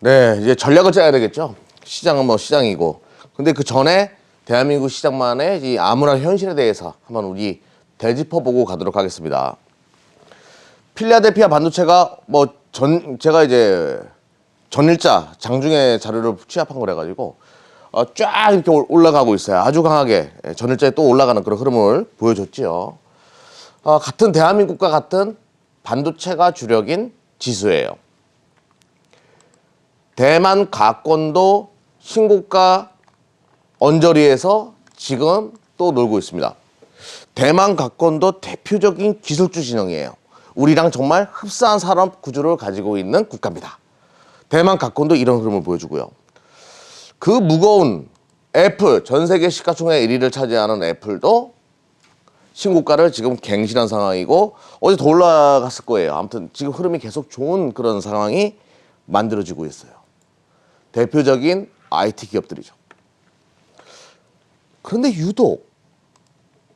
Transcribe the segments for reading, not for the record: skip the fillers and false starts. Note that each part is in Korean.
네, 이제 전략을 짜야 되겠죠. 시장은 뭐 시장이고. 근데 그 전에 대한민국 시장만의 이 암울한 현실에 대해서 한번 우리 되짚어보고 가도록 하겠습니다. 필라델피아 반도체가 제가 이제 전일자 장중에 자료를 취합한 거래 가지고 쫙 이렇게 올라가고 있어요. 아주 강하게 전일자에 또 올라가는 그런 흐름을 보여줬지요. 같은 대한민국과 같은 반도체가 주력인 지수예요. 대만 가권도 신고가 언저리에서 지금 또 놀고 있습니다. 대만 가권도 대표적인 기술주 진영이에요. 우리랑 정말 흡사한 산업 구조를 가지고 있는 국가입니다. 대만 가권도 이런 흐름을 보여주고요. 그 무거운 애플, 전 세계 시가총액 1위를 차지하는 애플도 신고가를 지금 갱신한 상황이고 어제 더 올라갔을 거예요. 아무튼 지금 흐름이 계속 좋은 그런 상황이 만들어지고 있어요. 대표적인 IT 기업들이죠. 그런데 유독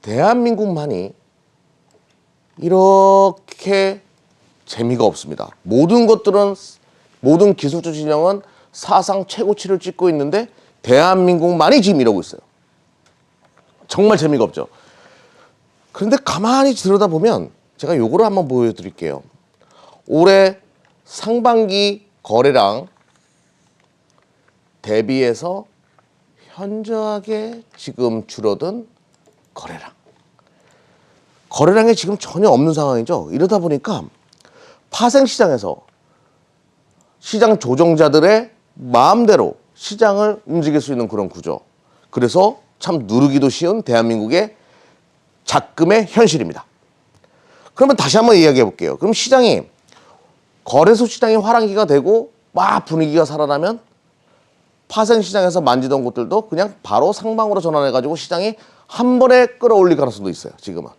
대한민국만이 이렇게 재미가 없습니다. 모든 기술주 진영은 사상 최고치를 찍고 있는데 대한민국만이 지금 이러고 있어요. 정말 재미가 없죠. 그런데 가만히 들여다보면 제가 요거를 한번 보여드릴게요. 올해 상반기 거래량 대비해서 현저하게 지금 줄어든 거래량. 거래량이 지금 전혀 없는 상황이죠. 이러다 보니까 파생시장에서 시장 조정자들의 마음대로 시장을 움직일 수 있는 그런 구조. 그래서 참 누르기도 쉬운 대한민국의 작금의 현실입니다. 그러면 다시 한번 이야기해 볼게요. 그럼 거래소 시장이 활황기가 되고 막 분위기가 살아나면 파생시장에서 만지던 곳들도 그냥 바로 상방으로 전환해가지고 시장이 한 번에 끌어올릴 가능성도 있어요. 지금은.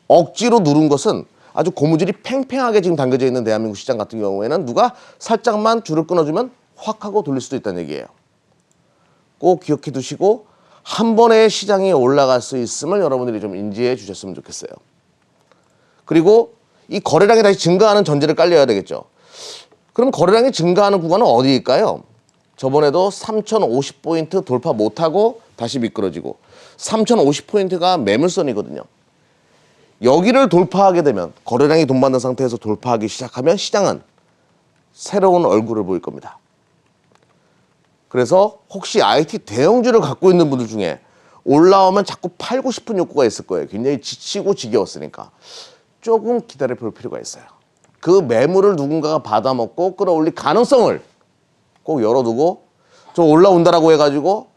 억지로 누른 것은 아주 고무줄이 팽팽하게 지금 당겨져 있는 대한민국 시장 같은 경우에는 누가 살짝만 줄을 끊어주면 확 하고 돌릴 수도 있다는 얘기예요. 꼭 기억해 두시고 한 번에 시장이 올라갈 수 있음을 여러분들이 좀 인지해 주셨으면 좋겠어요. 그리고 이 거래량이 다시 증가하는 전제를 깔려야 되겠죠. 그럼 거래량이 증가하는 구간은 어디일까요? 저번에도 3050포인트 돌파 못하고 다시 미끄러지고 3050포인트가 매물선이거든요. 여기를 돌파하게 되면 거래량이 돈 받는 상태에서 돌파하기 시작하면 시장은 새로운 얼굴을 보일 겁니다. 그래서 혹시 IT 대형주를 갖고 있는 분들 중에 올라오면 자꾸 팔고 싶은 욕구가 있을 거예요. 굉장히 지치고 지겨웠으니까. 조금 기다려 볼 필요가 있어요. 그 매물을 누군가가 받아먹고 끌어올릴 가능성을 꼭 열어두고 좀 올라온다라고 해가지고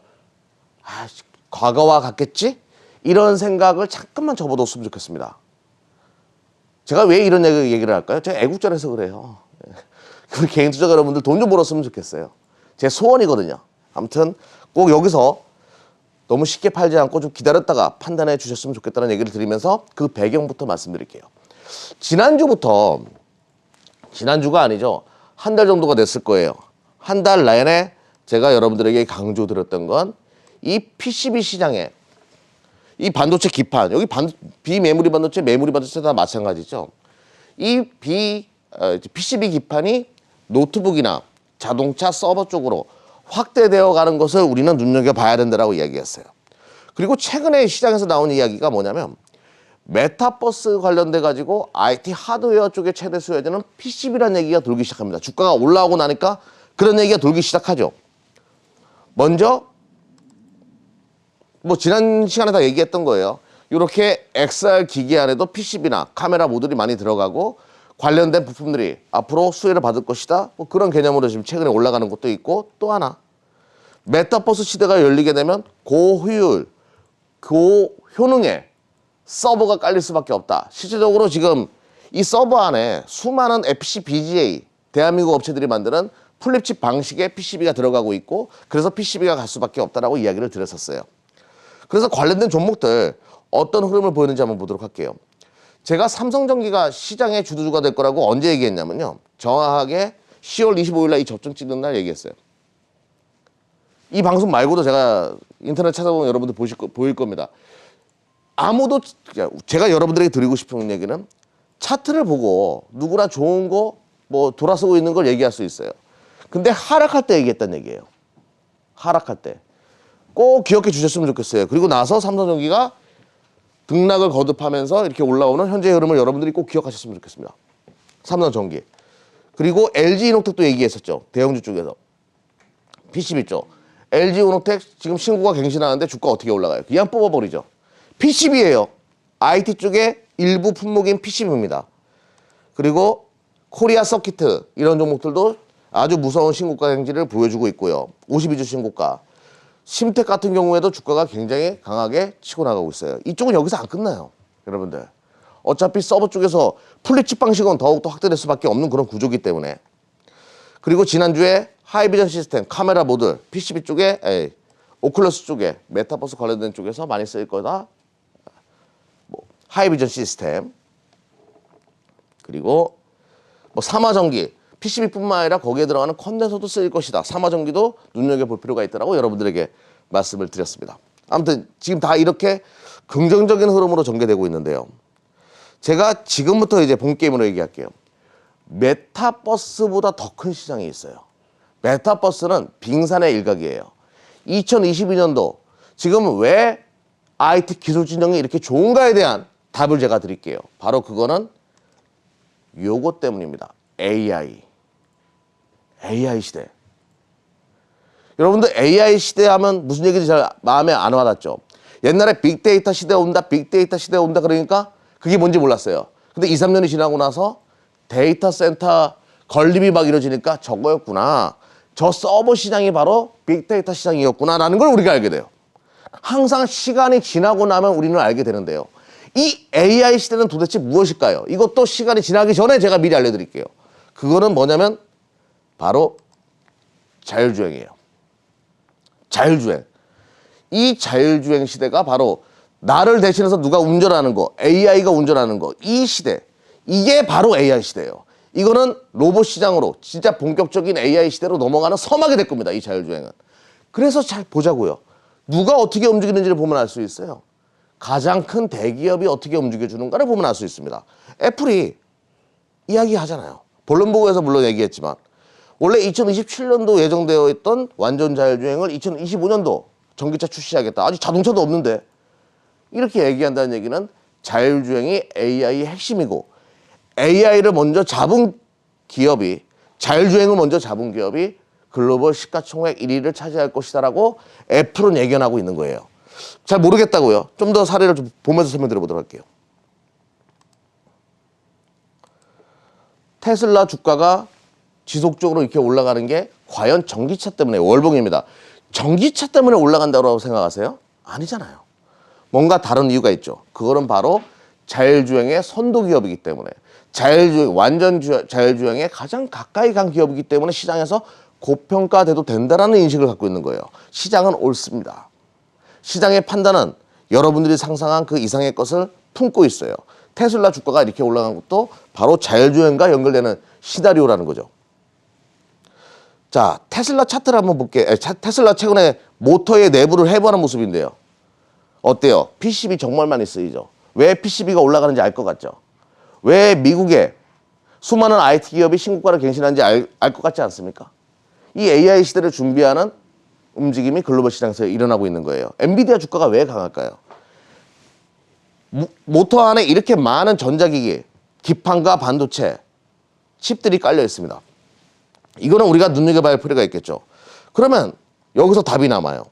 과거와 같겠지? 이런 생각을 잠깐만 접어뒀으면 좋겠습니다. 제가 왜 이런 얘기를 할까요? 제가 애국자라서 그래요. 우리 개인 투자자 여러분들 돈 좀 벌었으면 좋겠어요. 제 소원이거든요. 아무튼 꼭 여기서 너무 쉽게 팔지 않고 좀 기다렸다가 판단해 주셨으면 좋겠다는 얘기를 드리면서 그 배경부터 말씀드릴게요. 지난주가 아니죠. 한 달 정도가 됐을 거예요. 한 달 내내 제가 여러분들에게 강조드렸던 건 이 PCB 시장에 이 반도체 기판, 여기 비메모리 반도체, 메모리 반도체 다 마찬가지죠. 이 PCB 기판이 노트북이나 자동차 서버 쪽으로 확대되어 가는 것을 우리는 눈여겨봐야 된다고 이야기했어요. 그리고 최근에 시장에서 나온 이야기가 뭐냐면 메타버스 관련돼 가지고 IT 하드웨어 쪽에 최대 수요되는 PCB라는 얘기가 돌기 시작합니다. 주가가 올라오고 나니까 그런 얘기가 돌기 시작하죠. 먼저 지난 시간에 다 얘기했던 거예요. 이렇게 XR 기기 안에도 PCB나 카메라 모듈이 많이 들어가고 관련된 부품들이 앞으로 수혜를 받을 것이다. 그런 개념으로 지금 최근에 올라가는 것도 있고, 또 하나 메타버스 시대가 열리게 되면 고효율, 고효능의 서버가 깔릴 수밖에 없다. 실질적으로 지금 이 서버 안에 수많은 FPGA, 대한민국 업체들이 만드는 플립칩 방식의 PCB가 들어가고 있고, 그래서 PCB가 갈 수밖에 없다라고 이야기를 드렸었어요. 그래서 관련된 종목들 어떤 흐름을 보이는지 한번 보도록 할게요. 제가 삼성전기가 시장의 주도주가 될 거라고 언제 얘기했냐면요. 정확하게 10월 25일 날 이 접종 찍는 날 얘기했어요. 이 방송 말고도 제가 인터넷 찾아보면 여러분들 보일 겁니다. 제가 여러분들에게 드리고 싶은 얘기는 차트를 보고 누구나 좋은 거 돌아서고 있는 걸 얘기할 수 있어요. 근데 하락할 때 얘기했단 얘기예요. 하락할 때. 꼭 기억해 주셨으면 좋겠어요. 그리고 나서 삼성전기가 등락을 거듭하면서 이렇게 올라오는 현재 흐름을 여러분들이 꼭 기억하셨으면 좋겠습니다. 삼성전기. 그리고 LG이노텍도 얘기했었죠. 대형주 쪽에서. PCB 쪽. LG이노텍 지금 신고가 갱신하는데 주가 어떻게 올라가요? 그냥 뽑아버리죠. PCB예요. IT 쪽의 일부 품목인 PCB입니다. 그리고 코리아 서키트 이런 종목들도 아주 무서운 신고가 행진을 보여주고 있고요. 52주 신고가. 심텍 같은 경우에도 주가가 굉장히 강하게 치고 나가고 있어요. 이쪽은 여기서 안 끝나요. 여러분들. 어차피 서버 쪽에서 플립칩 방식은 더욱더 확대될 수밖에 없는 그런 구조이기 때문에. 그리고 지난주에 하이비전 시스템, 카메라 모듈, PCB 쪽에, 오클러스 쪽에, 메타버스 관련된 쪽에서 많이 쓰일 거다. 하이비전 시스템. 그리고 삼화전기, PCB뿐만 아니라 거기에 들어가는 컨덴서도 쓰일 것이다. 삼화전기도 눈여겨볼 필요가 있다고 여러분들에게 말씀을 드렸습니다. 아무튼 지금 다 이렇게 긍정적인 흐름으로 전개되고 있는데요. 제가 지금부터 이제 본 게임으로 얘기할게요. 메타버스보다 더 큰 시장이 있어요. 메타버스는 빙산의 일각이에요. 2022년도 지금 왜 IT 기술 진영이 이렇게 좋은가에 대한 답을 제가 드릴게요. 바로 그거는 요거 때문입니다. AI 시대. 여러분들 AI 시대 하면 무슨 얘기인지 잘 마음에 안 와닿죠? 옛날에 빅데이터 시대 온다, 빅데이터 시대 온다 그러니까 그게 뭔지 몰랐어요. 근데 2, 3년이 지나고 나서 데이터 센터 건립이 막 이루어지니까 저거였구나. 저 서버 시장이 바로 빅데이터 시장이었구나라는 걸 우리가 알게 돼요. 항상 시간이 지나고 나면 우리는 알게 되는데요. 이 AI 시대는 도대체 무엇일까요? 이것도 시간이 지나기 전에 제가 미리 알려드릴게요. 그거는 뭐냐면 바로 자율주행이에요. 자율주행. 이 자율주행 시대가 바로 나를 대신해서 누가 운전하는 거, AI가 운전하는 거, 이 시대. 이게 바로 AI 시대예요. 이거는 로봇 시장으로 진짜 본격적인 AI 시대로 넘어가는 서막이 될 겁니다. 이 자율주행은. 그래서 잘 보자고요. 누가 어떻게 움직이는지를 보면 알 수 있어요. 가장 큰 대기업이 어떻게 움직여주는가를 보면 알 수 있습니다. 애플이 이야기하잖아요. 본론 보고에서 물론 얘기했지만 원래 2027년도 예정되어 있던 완전 자율주행을 2025년도 전기차 출시하겠다. 아직 자동차도 없는데 이렇게 얘기한다는 얘기는 자율주행이 AI의 핵심이고 AI를 먼저 잡은 기업이 자율주행을 먼저 잡은 기업이 글로벌 시가총액 1위를 차지할 것이다라고 애플은 예견하고 있는 거예요. 잘 모르겠다고요. 좀 더 사례를 좀 보면서 설명드려보도록 할게요. 테슬라 주가가 지속적으로 이렇게 올라가는 게 과연 전기차 때문에 월봉입니다. 전기차 때문에 올라간다고 생각하세요? 아니잖아요. 뭔가 다른 이유가 있죠. 그거는 바로 자율주행의 선도 기업이기 때문에 자율주행, 완전 자율주행에 가장 가까이 간 기업이기 때문에 시장에서 고평가돼도 된다는 인식을 갖고 있는 거예요. 시장은 옳습니다. 시장의 판단은 여러분들이 상상한 그 이상의 것을 품고 있어요. 테슬라 주가가 이렇게 올라간 것도 바로 자율주행과 연결되는 시나리오라는 거죠. 자, 테슬라 차트를 한번 볼게요. 테슬라 최근에 모터의 내부를 해부하는 모습인데요. 어때요? PCB 정말 많이 쓰이죠. 왜 PCB가 올라가는지 알 것 같죠? 왜 미국의 수많은 IT 기업이 신고가를 갱신하는지 알 것 같지 않습니까? 이 AI 시대를 준비하는 움직임이 글로벌 시장에서 일어나고 있는 거예요. 엔비디아 주가가 왜 강할까요? 모터 안에 이렇게 많은 전자기기, 기판과 반도체, 칩들이 깔려 있습니다. 이거는 우리가 눈여겨봐야 할 필요가 있겠죠. 그러면 여기서 답이 남아요.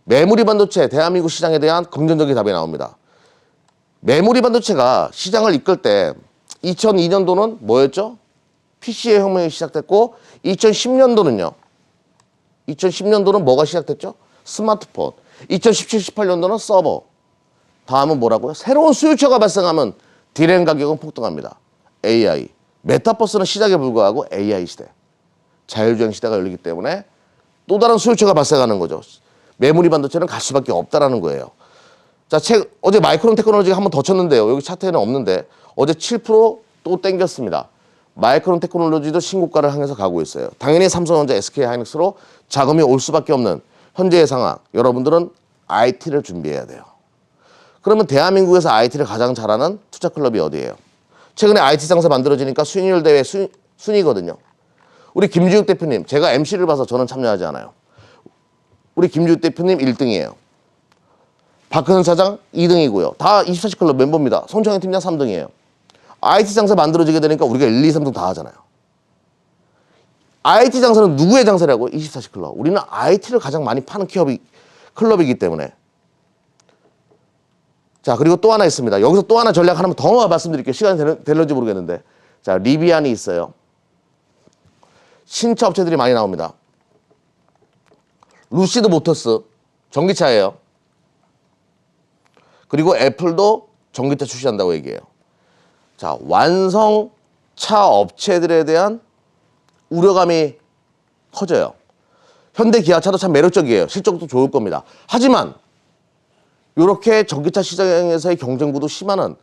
메모리 반도체, 대한민국 시장에 대한 긍정적인 답이 나옵니다. 메모리 반도체가 시장을 이끌 때 2002년도는 뭐였죠? PC의 혁명이 시작됐고 2010년도는요. 2010년도는 뭐가 시작됐죠? 스마트폰. 2017, 18년도는 서버. 다음은 뭐라고요? 새로운 수요처가 발생하면 디램 가격은 폭등합니다. AI. 메타버스는 시작에 불과하고 AI 시대. 자율주행 시대가 열리기 때문에 또 다른 수요처가 발생하는 거죠. 메모리 반도체는 갈 수밖에 없다라는 거예요. 자, 어제 마이크론 테크놀로지가 한 번 더 쳤는데요. 여기 차트에는 없는데 어제 7%또 땡겼습니다. 마이크론 테크놀로지도 신고가를 향해서 가고 있어요. 당연히 삼성전자, SK하이닉스로 자금이 올 수밖에 없는 현재의 상황. 여러분들은 IT를 준비해야 돼요. 그러면 대한민국에서 IT를 가장 잘하는 투자 클럽이 어디예요? 최근에 IT 장사 만들어지니까 수익률 대회 순위거든요. 우리 김지욱 대표님, 제가 MC를 봐서 저는 참여하지 않아요. 우리 김지욱 대표님 1등이에요. 박근선 사장 2등이고요. 다 24시 클럽 멤버입니다. 손창현 팀장 3등이에요. IT 장사 만들어지게 되니까 우리가 1, 2, 3등 다 하잖아요. IT 장사는 누구의 장사라고? 24시 클럽. 우리는 IT를 가장 많이 파는 클럽이기 때문에. 자, 그리고 또 하나 있습니다. 여기서 또 하나 전략 하나만 더 말씀드릴게요. 시간이 될런지 모르겠는데. 자, 리비안이 있어요. 신차 업체들이 많이 나옵니다. 루시드 모터스, 전기차예요. 그리고 애플도 전기차 출시한다고 얘기해요. 자, 완성차 업체들에 대한 우려감이 커져요. 현대 기아차도 참 매력적이에요. 실적도 좋을 겁니다. 하지만 이렇게 전기차 시장에서의 경쟁구도 심한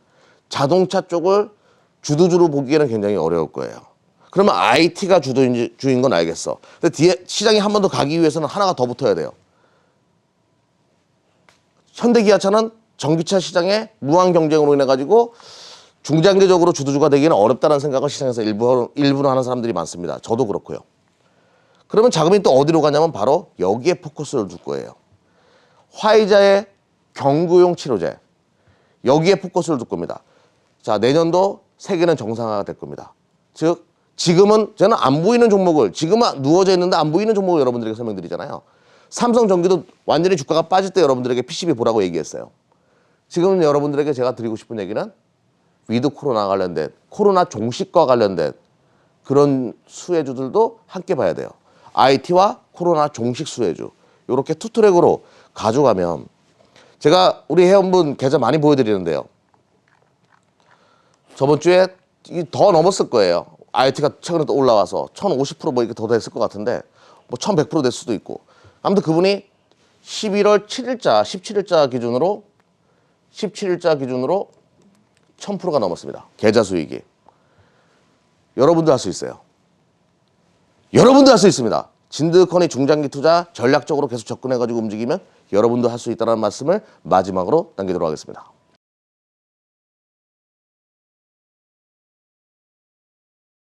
자동차 쪽을 주도주로 보기에는 굉장히 어려울 거예요. 그러면 IT가 주인 건 알겠어. 근데 뒤에 시장이 한 번 더 가기 위해서는 하나가 더 붙어야 돼요. 현대 기아차는 전기차 시장의 무한 경쟁으로 인해 가지고 중장기적으로 주도주가 되기는 어렵다는 생각을 시장에서 일부러 하는 사람들이 많습니다. 저도 그렇고요. 그러면 자금이 또 어디로 가냐면 바로 여기에 포커스를 둘 거예요. 화이자의 경구용 치료제, 여기에 포커스를 둘 겁니다. 자, 내년도 세계는 정상화가 될 겁니다. 즉 지금은 저는 안 보이는 종목을, 지금은 누워져 있는데 안 보이는 종목을 여러분들에게 설명드리잖아요. 삼성전기도 완전히 주가가 빠질 때 여러분들에게 PCB 보라고 얘기했어요. 지금 여러분들에게 제가 드리고 싶은 얘기는 위드 코로나 관련된, 코로나 종식과 관련된 그런 수혜주들도 함께 봐야 돼요. IT와 코로나 종식 수혜주, 이렇게 투 트랙으로 가져가면, 제가 우리 회원분 계좌 많이 보여드리는데요. 저번 주에 더 넘었을 거예요. IT가 최근에 또 올라와서 1050% 뭐 이렇게 더 됐을 것 같은데, 뭐 1100% 될 수도 있고. 아무튼 그분이 11월 7일자, 17일자 기준으로 1000%가 넘었습니다. 계좌 수익이. 여러분도 할 수 있어요. 여러분도 할 수 있습니다. 진드커니 중장기 투자 전략적으로 계속 접근해가지고 움직이면 여러분도 할 수 있다는 말씀을 마지막으로 남기도록 하겠습니다.